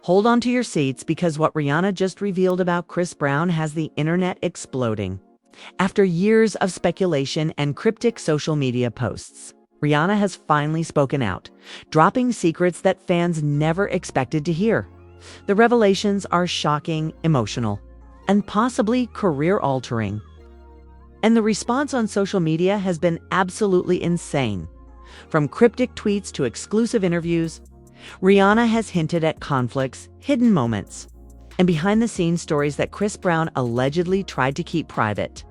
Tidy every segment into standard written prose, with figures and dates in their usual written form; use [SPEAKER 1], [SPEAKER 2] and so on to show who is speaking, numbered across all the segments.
[SPEAKER 1] Hold on to your seats because what Rihanna just revealed about Chris Brown has the internet exploding. After years of speculation and cryptic social media posts, Rihanna has finally spoken out, dropping secrets that fans never expected to hear. The revelations are shocking, emotional, and possibly career-altering. And the response on social media has been absolutely insane. From cryptic tweets to exclusive interviews, Rihanna has hinted at conflicts, hidden moments, and behind-the-scenes stories that Chris Brown allegedly tried to keep private.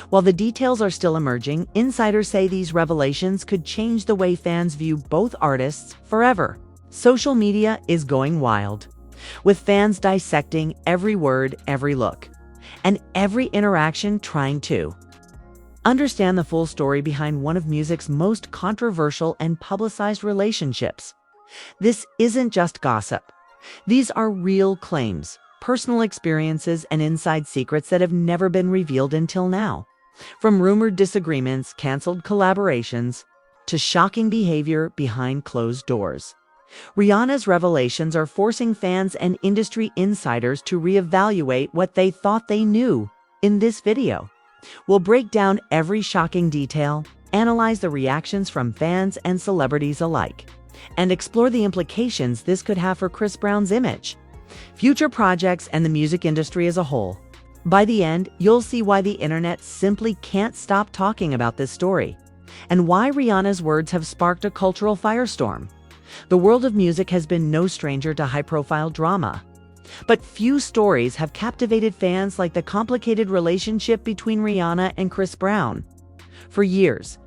[SPEAKER 1] While the details are still emerging, insiders say these revelations could change the way fans view both artists forever. Social media is going wild, with fans dissecting every word, every look, and every interaction trying to understand the full story behind one of music's most controversial and publicized relationships. This isn't just gossip. These are real claims, personal experiences, and inside secrets that have never been revealed until now. From rumored disagreements, canceled collaborations, to shocking behavior behind closed doors, Rihanna's revelations are forcing fans and industry insiders to reevaluate what they thought they knew. In this video, we'll break down every shocking detail, analyze the reactions from fans and celebrities alike, and explore the implications this could have for Chris Brown's image, future projects, and the music industry as a whole. By the end, you'll see why the internet simply can't stop talking about this story, and why Rihanna's words have sparked a cultural firestorm. The world of music has been no stranger to high-profile drama, but few stories have captivated fans like the complicated relationship between Rihanna and Chris Brown. For years,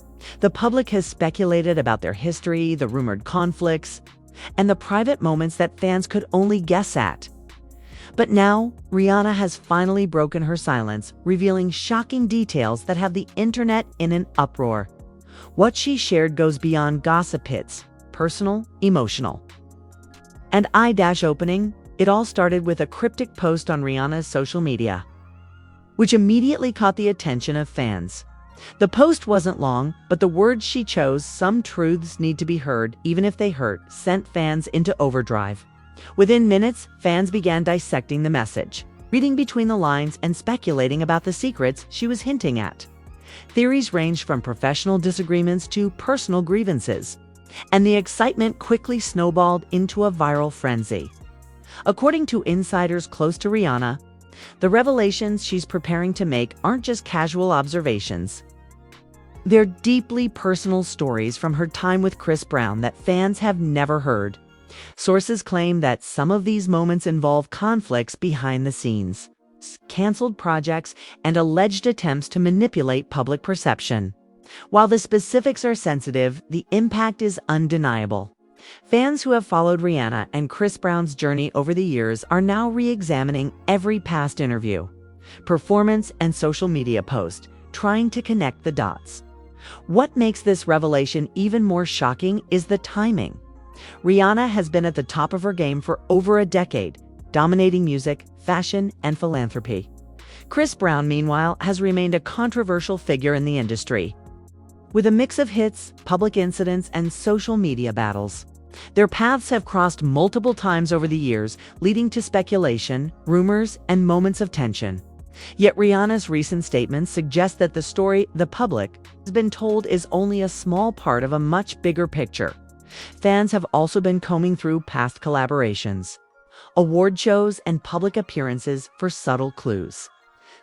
[SPEAKER 1] the public has speculated about their history, the rumored conflicts, and the private moments that fans could only guess at. But now, Rihanna has finally broken her silence, revealing shocking details that have the internet in an uproar. What she shared goes beyond gossip hits, personal, emotional, and eye-opening. It all started with a cryptic post on Rihanna's social media, which immediately caught the attention of fans. The post wasn't long, but the words she chose, "Some truths need to be heard, even if they hurt," sent fans into overdrive. Within minutes, fans began dissecting the message, reading between the lines and speculating about the secrets she was hinting at. Theories ranged from professional disagreements to personal grievances, and the excitement quickly snowballed into a viral frenzy. According to insiders close to Rihanna, the revelations she's preparing to make aren't just casual observations. They're deeply personal stories from her time with Chris Brown that fans have never heard. Sources claim that some of these moments involve conflicts behind the scenes, canceled projects, and alleged attempts to manipulate public perception. While the specifics are sensitive, the impact is undeniable. Fans who have followed Rihanna and Chris Brown's journey over the years are now re-examining every past interview, performance, and social media post, trying to connect the dots. What makes this revelation even more shocking is the timing. Rihanna has been at the top of her game for over a decade, dominating music, fashion, and philanthropy. Chris Brown, meanwhile, has remained a controversial figure in the industry. With a mix of hits, public incidents, and social media battles, their paths have crossed multiple times over the years, leading to speculation, rumors, and moments of tension. Yet Rihanna's recent statements suggest that the story the public has been told is only a small part of a much bigger picture. Fans have also been combing through past collaborations, award shows, and public appearances for subtle clues.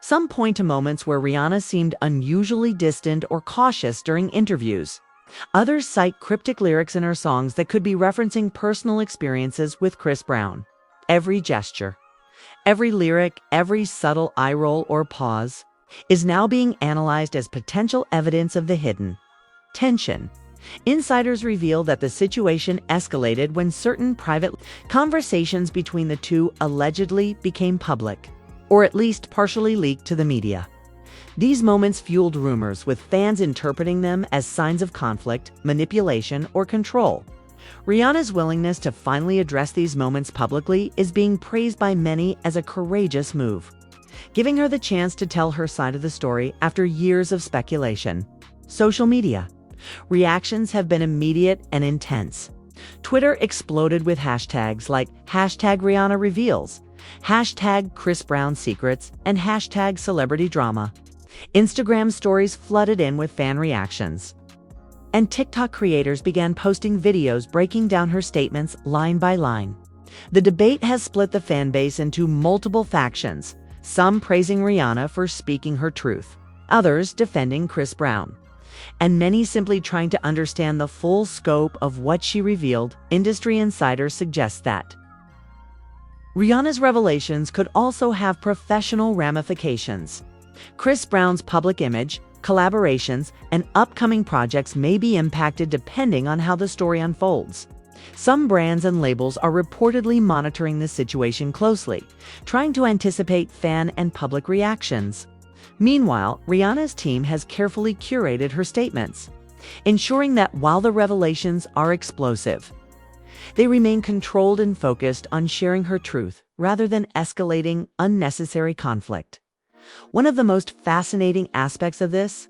[SPEAKER 1] Some point to moments where Rihanna seemed unusually distant or cautious during interviews. Others cite cryptic lyrics in her songs that could be referencing personal experiences with Chris Brown. Every gesture, every lyric, every subtle eye roll or pause is now being analyzed as potential evidence of the hidden tension. Insiders reveal that the situation escalated when certain private conversations between the two allegedly became public, or at least partially leaked to the media. These moments fueled rumors, with fans interpreting them as signs of conflict, manipulation, or control. Rihanna's willingness to finally address these moments publicly is being praised by many as a courageous move, giving her the chance to tell her side of the story after years of speculation. Social media reactions have been immediate and intense. Twitter exploded with hashtags like hashtag Rihanna reveals, hashtag Chris Brown secrets, and hashtag celebrity drama. Instagram stories flooded in with fan reactions. And TikTok creators began posting videos breaking down her statements line by line. The debate has split the fan base into multiple factions, some praising Rihanna for speaking her truth, others defending Chris Brown, and many simply trying to understand the full scope of what she revealed. Industry insiders suggest that Rihanna's revelations could also have professional ramifications. Chris Brown's public image, collaborations, and upcoming projects may be impacted depending on how the story unfolds. Some brands and labels are reportedly monitoring the situation closely, trying to anticipate fan and public reactions. Meanwhile, Rihanna's team has carefully curated her statements, ensuring that while the revelations are explosive, they remain controlled and focused on sharing her truth rather than escalating unnecessary conflict. One of the most fascinating aspects of this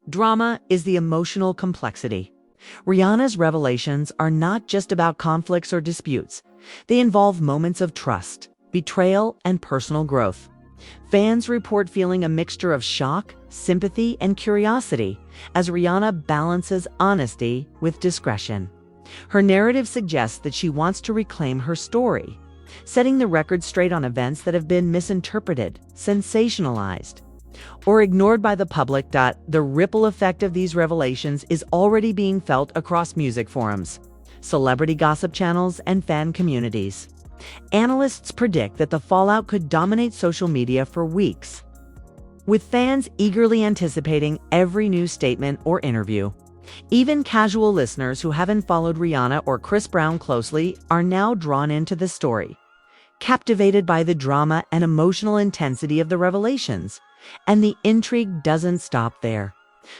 [SPEAKER 1] drama is the emotional complexity. Rihanna's revelations are not just about conflicts or disputes. They involve moments of trust, betrayal, and personal growth. Fans report feeling a mixture of shock, sympathy, and curiosity as Rihanna balances honesty with discretion. Her narrative suggests that she wants to reclaim her story, setting the record straight on events that have been misinterpreted, sensationalized, or ignored by the public. The ripple effect of these revelations is already being felt across music forums, celebrity gossip channels, and fan communities. Analysts predict that the fallout could dominate social media for weeks, with fans eagerly anticipating every new statement or interview. Even casual listeners who haven't followed Rihanna or Chris Brown closely are now drawn into the story, captivated by the drama and emotional intensity of the revelations. And the intrigue doesn't stop there.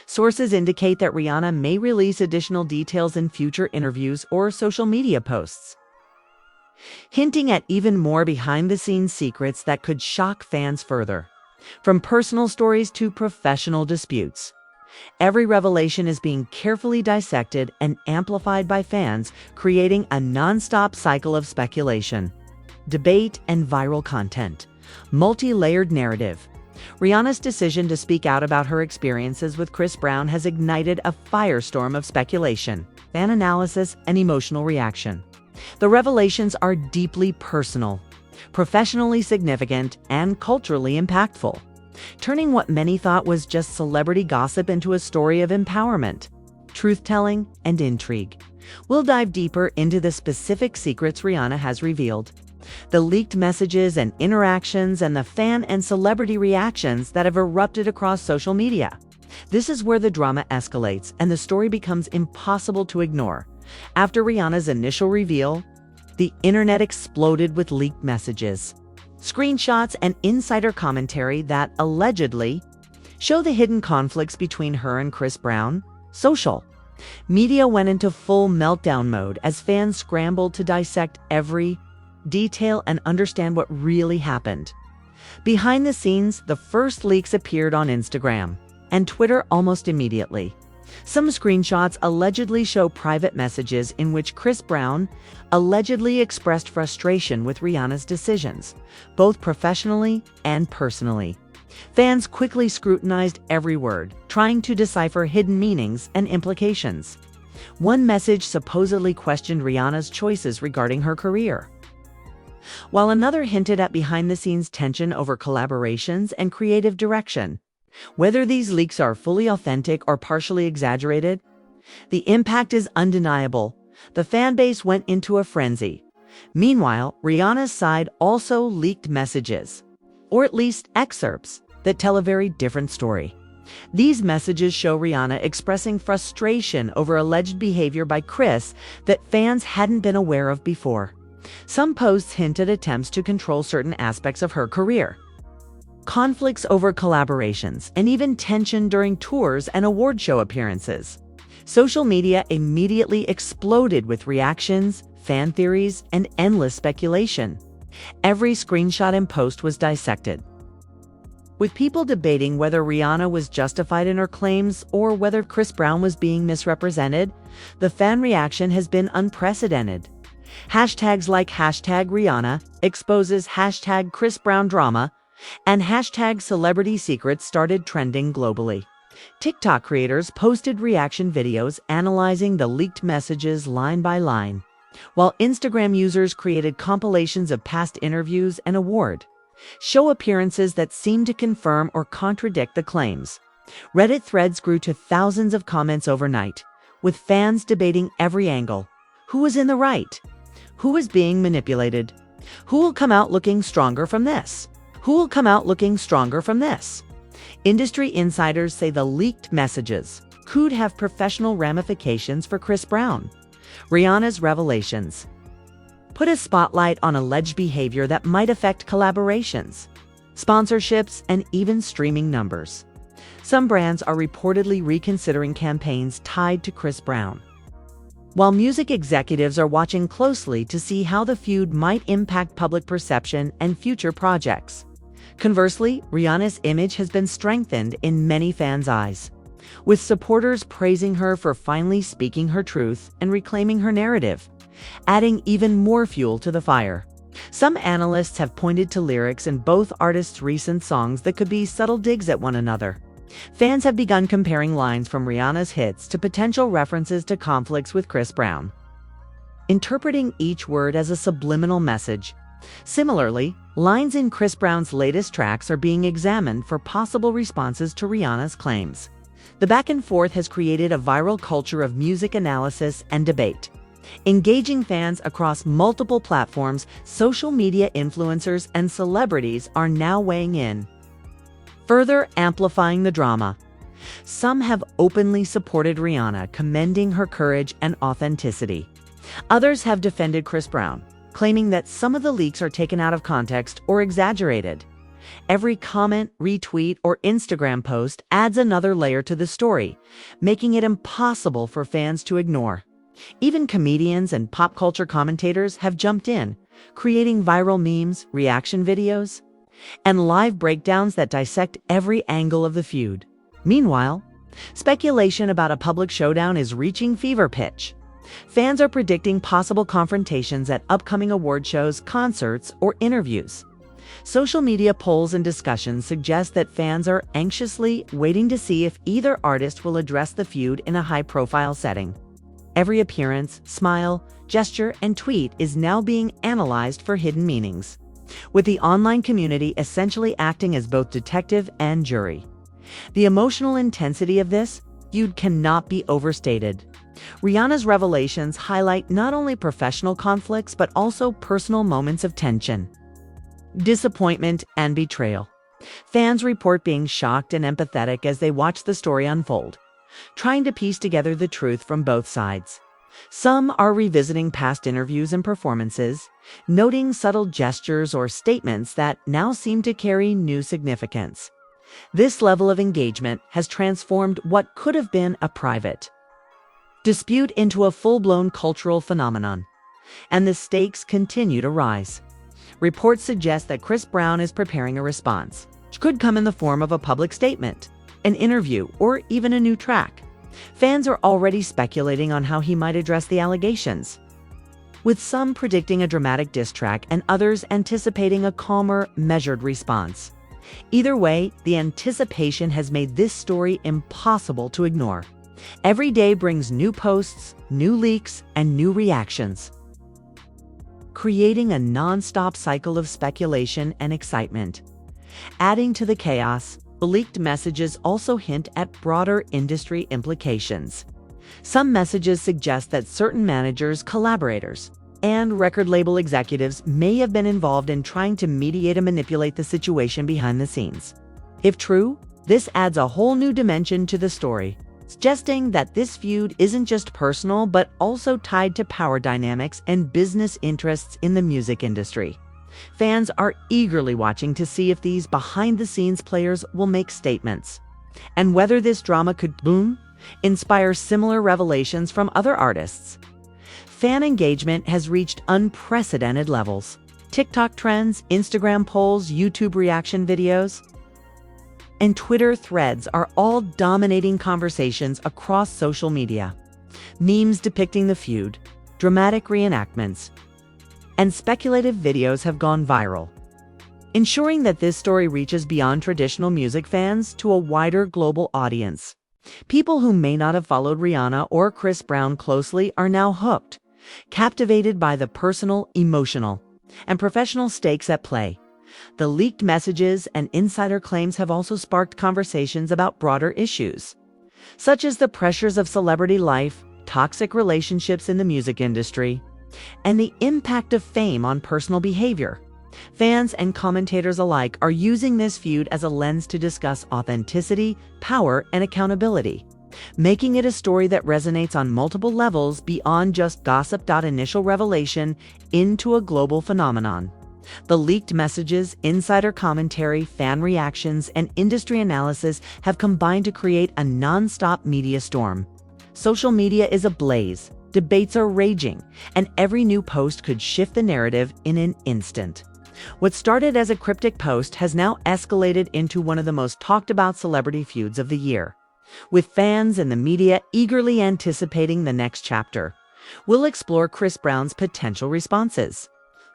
[SPEAKER 1] Sources indicate that Rihanna may release additional details in future interviews or social media posts, hinting at even more behind-the-scenes secrets that could shock fans further. From personal stories to professional disputes, every revelation is being carefully dissected and amplified by fans, creating a non-stop cycle of speculation, debate, and viral content. Multi-layered narrative. Rihanna's decision to speak out about her experiences with Chris Brown has ignited a firestorm of speculation, fan analysis, and emotional reaction. The revelations are deeply personal, professionally significant, and culturally impactful, turning what many thought was just celebrity gossip into a story of empowerment, truth-telling, and intrigue. We'll dive deeper into the specific secrets Rihanna has revealed, the leaked messages and interactions, and the fan and celebrity reactions that have erupted across social media. This is where the drama escalates and the story becomes impossible to ignore. After Rihanna's initial reveal, the internet exploded with leaked messages, screenshots, and insider commentary that allegedly show the hidden conflicts between her and Chris Brown. Social media went into full meltdown mode as fans scrambled to dissect every detail and understand what really happened. Behind the scenes, the first leaks appeared on Instagram and Twitter almost immediately. Some screenshots allegedly show private messages in which Chris Brown allegedly expressed frustration with Rihanna's decisions, both professionally and personally. Fans quickly scrutinized every word, trying to decipher hidden meanings and implications. One message supposedly questioned Rihanna's choices regarding her career, while another hinted at behind-the-scenes tension over collaborations and creative direction. Whether these leaks are fully authentic or partially exaggerated, the impact is undeniable. The fan base went into a frenzy. Meanwhile, Rihanna's side also leaked messages, or at least excerpts, that tell a very different story. These messages show Rihanna expressing frustration over alleged behavior by Chris that fans hadn't been aware of before. Some posts hint at attempts to control certain aspects of her career, conflicts over collaborations, and even tension during tours and award show appearances. Social media immediately exploded with reactions, fan theories, and endless speculation. Every screenshot and post was dissected, With people debating whether Rihanna was justified in her claims or whether Chris Brown was being misrepresented, the fan reaction has been unprecedented. Hashtags like #Rihanna exposes #Chris Brown drama and #celebrity secrets started trending globally. TikTok creators posted reaction videos analyzing the leaked messages line by line, while Instagram users created compilations of past interviews and award show appearances that seem to confirm or contradict the claims. Reddit threads grew to thousands of comments overnight, with fans debating every angle. Who was in the right? Who was being manipulated? Who will come out looking stronger from this? Who will come out looking stronger from this? Industry insiders say the leaked messages could have professional ramifications for Chris Brown. Rihanna's revelations put a spotlight on alleged behavior that might affect collaborations, sponsorships, and even streaming numbers. Some brands are reportedly reconsidering campaigns tied to Chris Brown, while music executives are watching closely to see how the feud might impact public perception and future projects. Conversely, Rihanna's image has been strengthened in many fans' eyes, with supporters praising her for finally speaking her truth and reclaiming her narrative, adding even more fuel to the fire. Some analysts have pointed to lyrics in both artists' recent songs that could be subtle digs at one another. Fans have begun comparing lines from Rihanna's hits to potential references to conflicts with Chris Brown, interpreting each word as a subliminal message. Similarly, lines in Chris Brown's latest tracks are being examined for possible responses to Rihanna's claims. The back and forth has created a viral culture of music analysis and debate, engaging fans across multiple platforms. Social media influencers and celebrities are now weighing in, further amplifying the drama. Some have openly supported Rihanna, commending her courage and authenticity. Others have defended Chris Brown, claiming that some of the leaks are taken out of context or exaggerated. Every comment, retweet, or Instagram post adds another layer to the story, making it impossible for fans to ignore. Even comedians and pop culture commentators have jumped in, creating viral memes, reaction videos, and live breakdowns that dissect every angle of the feud. Meanwhile, speculation about a public showdown is reaching fever pitch. Fans are predicting possible confrontations at upcoming award shows, concerts, or interviews. Social media polls and discussions suggest that fans are anxiously waiting to see if either artist will address the feud in a high-profile setting. Every appearance, smile, gesture, and tweet is now being analyzed for hidden meanings, with the online community essentially acting as both detective and jury. The emotional intensity of this feud cannot be overstated. Rihanna's revelations highlight not only professional conflicts but also personal moments of tension, disappointment, and betrayal. Fans report being shocked and empathetic as they watch the story unfold, trying to piece together the truth from both sides. Some are revisiting past interviews and performances, noting subtle gestures or statements that now seem to carry new significance. This level of engagement has transformed what could have been a private dispute into a full-blown cultural phenomenon, and the stakes continue to rise. Reports suggest that Chris Brown is preparing a response, which could come in the form of a public statement, an interview, or even a new track. Fans are already speculating on how he might address the allegations, with some predicting a dramatic diss track and others anticipating a calmer, measured response. Either way, the anticipation has made this story impossible to ignore. Every day brings new posts, new leaks, and new reactions, creating a non-stop cycle of speculation and excitement. Adding to the chaos, the leaked messages also hint at broader industry implications. Some messages suggest that certain managers, collaborators, and record label executives may have been involved in trying to mediate and manipulate the situation behind the scenes. If true, this adds a whole new dimension to the story, suggesting that this feud isn't just personal but also tied to power dynamics and business interests in the music industry. Fans are eagerly watching to see if these behind-the-scenes players will make statements, and whether this drama could inspire similar revelations from other artists. Fan engagement has reached unprecedented levels. TikTok trends, Instagram polls, YouTube reaction videos. and Twitter threads are all dominating conversations across social media. Memes depicting the feud, dramatic reenactments, and speculative videos have gone viral, ensuring that this story reaches beyond traditional music fans to a wider global audience. People who may not have followed Rihanna or Chris Brown closely are now hooked, captivated by the personal, emotional, and professional stakes at play. The leaked messages and insider claims have also sparked conversations about broader issues, such as the pressures of celebrity life, toxic relationships in the music industry, and the impact of fame on personal behavior. Fans and commentators alike are using this feud as a lens to discuss authenticity, power, and accountability, making it a story that resonates on multiple levels beyond just gossip. Initial revelation into a global phenomenon. The leaked messages, insider commentary, fan reactions, and industry analysis have combined to create a non-stop media storm. Social media is ablaze, debates are raging, and every new post could shift the narrative in an instant. What started as a cryptic post has now escalated into one of the most talked about celebrity feuds of the year, with fans and the media eagerly anticipating the next chapter. We'll explore Chris Brown's potential responses,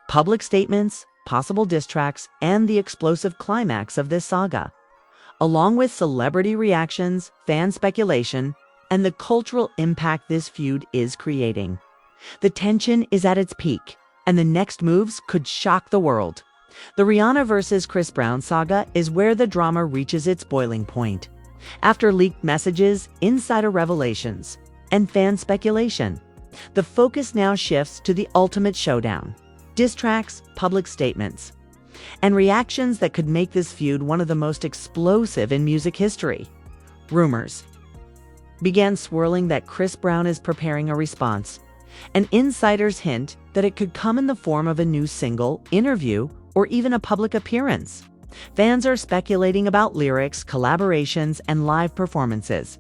[SPEAKER 1] public statements, possible diss tracks, and the explosive climax of this saga, along with celebrity reactions, fan speculation, and the cultural impact this feud is creating. The tension is at its peak, and the next moves could shock the world. The Rihanna versus Chris Brown saga is where the drama reaches its boiling point. After leaked messages, insider revelations, and fan speculation, the focus now shifts to the ultimate showdown: diss tracks, public statements, and reactions that could make this feud one of the most explosive in music history. Rumors began swirling that Chris Brown is preparing a response, and insiders hint that it could come in the form of a new single, interview, or even a public appearance. Fans are speculating about lyrics, collaborations, and live performances,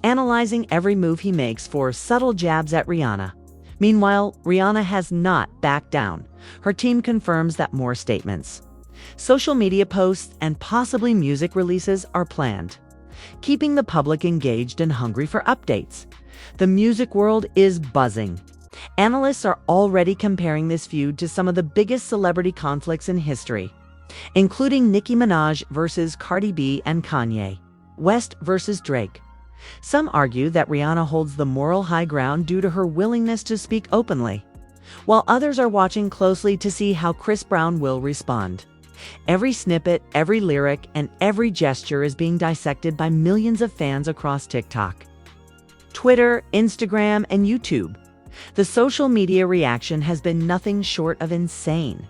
[SPEAKER 1] analyzing every move he makes for subtle jabs at Rihanna. Meanwhile, Rihanna has not backed down. Her team confirms that more statements, social media posts, and possibly music releases are planned, keeping the public engaged and hungry for updates. The music world is buzzing. Analysts are already comparing this feud to some of the biggest celebrity conflicts in history, including Nicki Minaj versus Cardi B and Kanye West versus Drake. Some argue that Rihanna holds the moral high ground due to her willingness to speak openly, while others are watching closely to see how Chris Brown will respond. Every snippet, every lyric, and every gesture is being dissected by millions of fans across TikTok, Twitter, Instagram, and YouTube. The social media reaction has been nothing short of insane.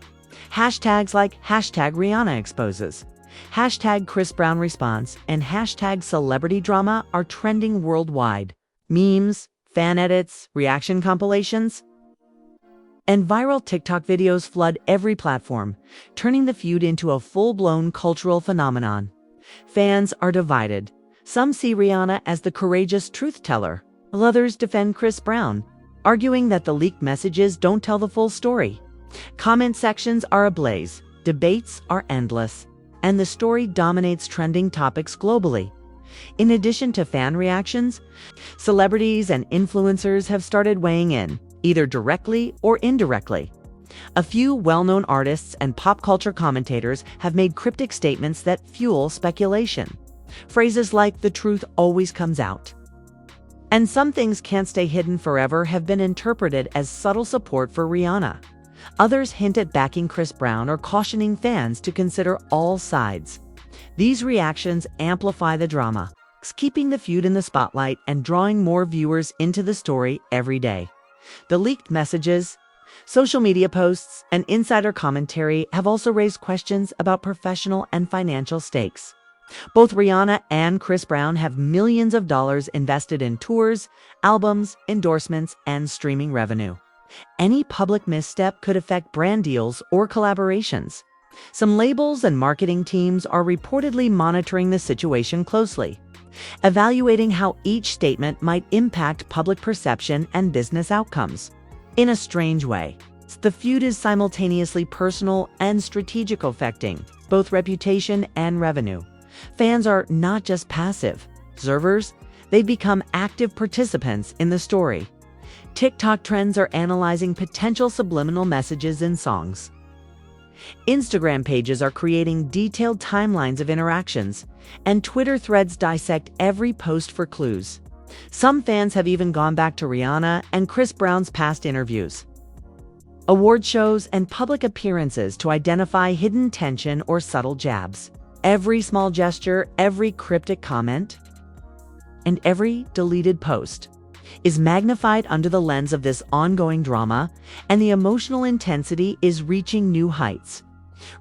[SPEAKER 1] Hashtags like #RihannaExposes, #ChrisBrownResponse, and #CelebrityDrama are trending worldwide. Memes, fan edits, reaction compilations, and viral TikTok videos flood every platform, turning the feud into a full-blown cultural phenomenon. Fans are divided. Some see Rihanna as the courageous truth teller, while others defend Chris Brown, arguing that the leaked messages don't tell the full story. Comment sections are ablaze, debates are endless, and the story dominates trending topics globally. In addition to fan reactions, celebrities and influencers have started weighing in, either directly or indirectly. A few well-known artists and pop culture commentators have made cryptic statements that fuel speculation. Phrases like "the truth always comes out" and "some things can't stay hidden forever" have been interpreted as subtle support for Rihanna. Others hint at backing Chris Brown or cautioning fans to consider all sides. These reactions amplify the drama, keeping the feud in the spotlight and drawing more viewers into the story every day. The leaked messages, social media posts, and insider commentary have also raised questions about professional and financial stakes. Both Rihanna and Chris Brown have millions of dollars invested in tours, albums, endorsements, and streaming revenue. Any public misstep could affect brand deals or collaborations. Some labels and marketing teams are reportedly monitoring the situation closely, evaluating how each statement might impact public perception and business outcomes. In a strange way, the feud is simultaneously personal and strategic, affecting both reputation and revenue. Fans are not just passive observers, they've become active participants in the story. TikTok trends are analyzing potential subliminal messages in songs. Instagram pages are creating detailed timelines of interactions, and Twitter threads dissect every post for clues. Some fans have even gone back to Rihanna and Chris Brown's past interviews, award shows, and public appearances to identify hidden tension or subtle jabs. Every small gesture, every cryptic comment, and every deleted post is magnified under the lens of this ongoing drama, and the emotional intensity is reaching new heights.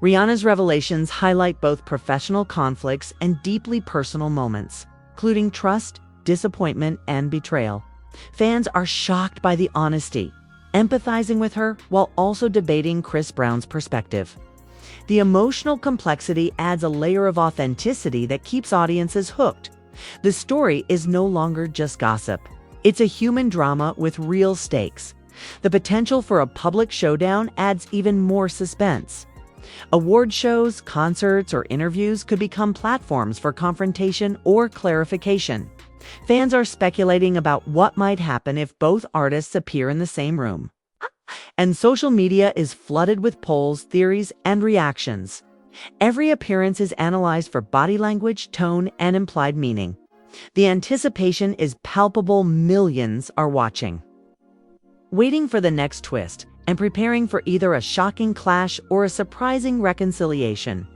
[SPEAKER 1] Rihanna's revelations highlight both professional conflicts and deeply personal moments, including trust, disappointment, and betrayal. Fans are shocked by the honesty, empathizing with her while also debating Chris Brown's perspective. The emotional complexity adds a layer of authenticity that keeps audiences hooked. The story is no longer just gossip. It's a human drama with real stakes. The potential for a public showdown adds even more suspense. Award shows, concerts, or interviews could become platforms for confrontation or clarification. Fans are speculating about what might happen if both artists appear in the same room. And social media is flooded with polls, theories, and reactions. Every appearance is analyzed for body language, tone, and implied meaning. The anticipation is palpable. Millions are watching, waiting for the next twist, and preparing for either a shocking clash or a surprising reconciliation.